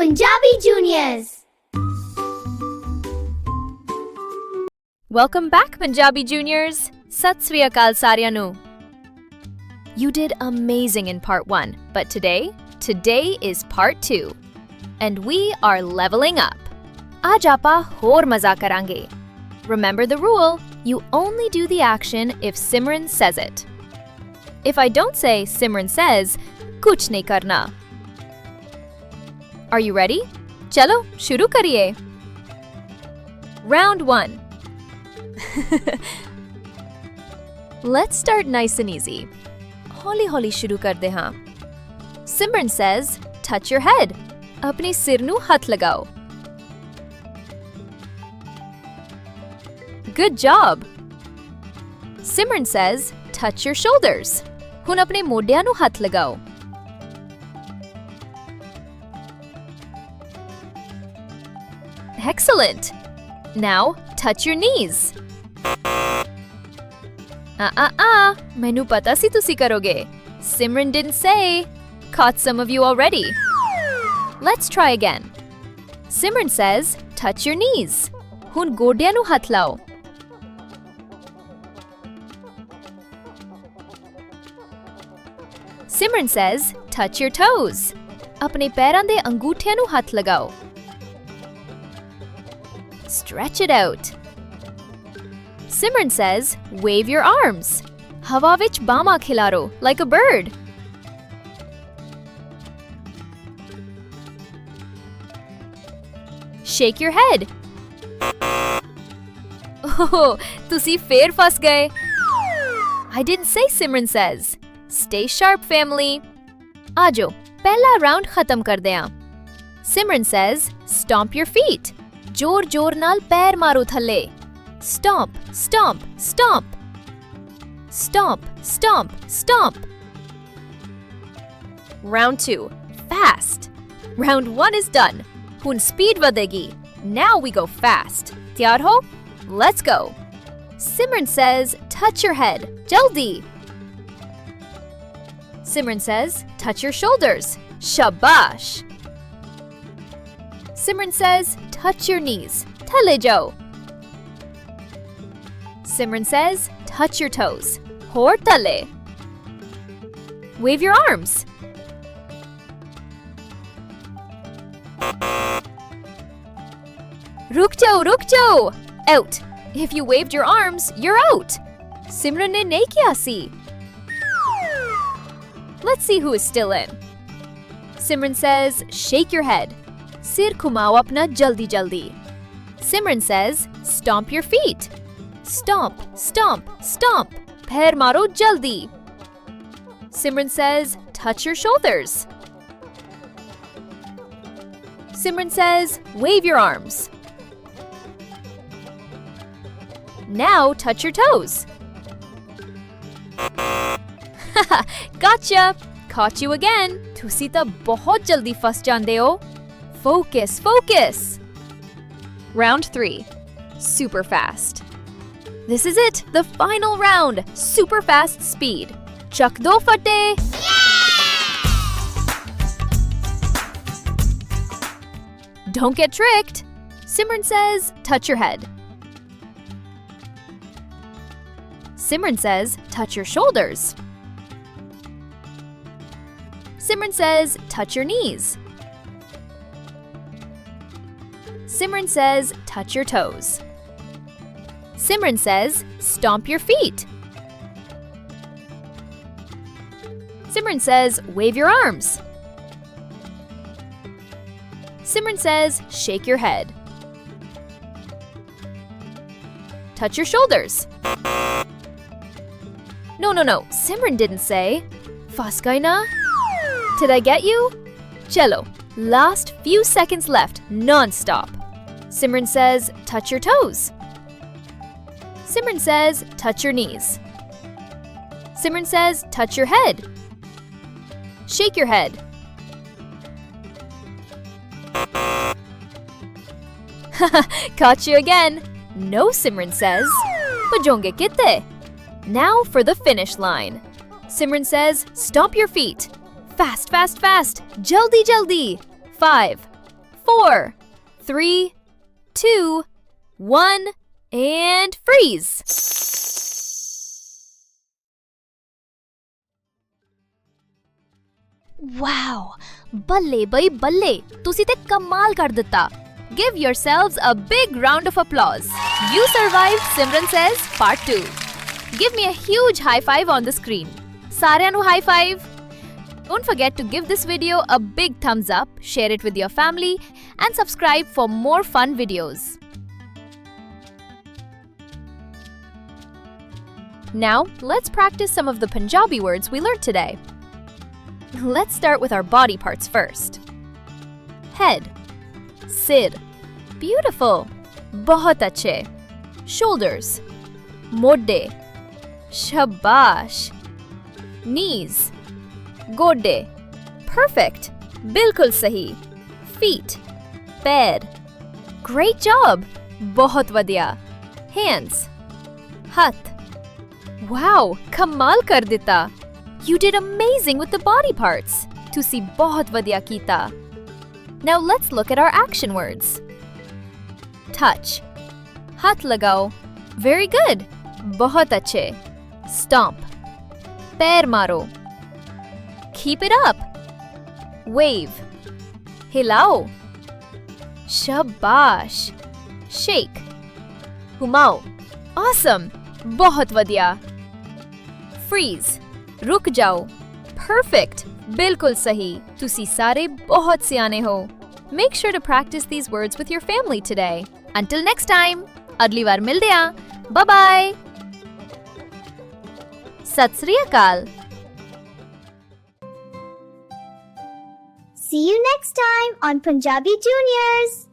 Punjabi Juniors. Welcome back, Punjabi Juniors. Sat Sri Akal ਸਾਰਿਆਂ ਨੂੰ. You did amazing in part 1, but today is part 2. And we are leveling up. ਅੱਜ ਆਪਾਂ ਹੋਰ ਮਜ਼ਾ ਕਰਾਂਗੇ. Remember the rule, you only do the action if Simran says it. If I don't say Simran says, kuch nahi karna. Are you ready? Chalo, shuru kariye. Round 1. Let's start nice and easy. Holi holi shuru karde haan. Simran says, touch your head. Apne sir nu hath lagao. Good job. Simran says, touch your shoulders. Hun apne modiyan nu hath lagao. Excellent. Now, touch your knees. Mainu pata si tusi karoge. Simran didn't say. Caught some of you already. Let's try again. Simran says, touch your knees. Hun godiyan nu hath lao. Simran says, touch your toes. Apne पैरां दे अंगूठियां nu hath lagao. Stretch it out. Simran says, wave your arms. Hawa vich bama khilaro like a bird. Shake your head. Oh, tusi fir fas gaye. I didn't say Simran says. Stay sharp, family. Aajo, pehla round khatam kar deyan. Simran says, stomp your feet. जोर जोर नाल पैर मारो थल्ले. Stomp, stomp, stomp. Stomp, stomp, stomp. Round 2. Fast. Round 1 is done. Hun speed vadegi. Now we go fast. Tiyar ho? Let's go. Simran says, touch your head. Jaldi. Simran says, touch your shoulders. Shabash. Simran says, touch your knees. Thale jao. Simran says, touch your toes. Hor tale. Wave your arms. Ruk jao. Out. If you waved your arms, you're out. Simran ne nahi kiya si. Let's see who is still in. Simran says, shake your head. Sir khumao apna jaldi jaldi. Simran says, stomp your feet. Stomp, stomp, stomp. Pair maro jaldi. Simran says, touch your shoulders. Simran says, wave your arms. Now touch your toes. Gotcha! Caught you again. Tusi ta bahut jaldi fas jande ho. Focus, focus! Round 3. Super fast. This is it, the final round. Super fast speed. Chak do fate! Don't get tricked. Simran says, touch your head. Simran says, touch your shoulders. Simran says, touch your knees. Simran says, touch your toes. Simran says, stomp your feet. Simran says, wave your arms. Simran says, shake your head. Touch your shoulders. No. Simran didn't say. Fas gaye na? Did I get you? Chalo, last few seconds left, non-stop. Simran says, touch your toes. Simran says, touch your knees. Simran says, touch your head. Shake your head. Caught you again. No, Simran says. Bajonge kitte. Now for the finish line. Simran says, stomp your feet. Fast, fast, fast. Jaldi, jaldi. 5, 4, 3, 2, 1, and freeze. Wow! Balle bhai balle! Tusi te kamal kar ditta. Give yourselves a big round of applause. You survived Simran Says Part 2. Give me a huge high five on the screen. Saaryan nu high five. Don't forget to give this video a big thumbs up, share it with your family, and subscribe for more fun videos. Now, let's practice some of the Punjabi words we learned today. Let's start with our body parts first. Head, sir, beautiful, bahut achhe. Shoulders, modde, shabash. Knees, gode, perfect, bilkul sahi. Feet, pair, great job, bahut vadiya. Hands, hath, wow, kamal kar dita. You did amazing with the body parts. Tusi bahut vadiya kita. Now let's look at our action words. Touch, hath lagao, very good, bahut achhe. Stomp, pair maro. Keep it up. Wave, hilao. Shabash. Shake, humao. Awesome, bahut vadiya. Freeze, ruk jao. Perfect, bilkul sahi. Tusi sare bahut siyane ho. Make sure to practice these words with your family today. Until next time, agli var milde aa. Bye bye. Sat Sri Akal. See you next time on Punjabi Juniors.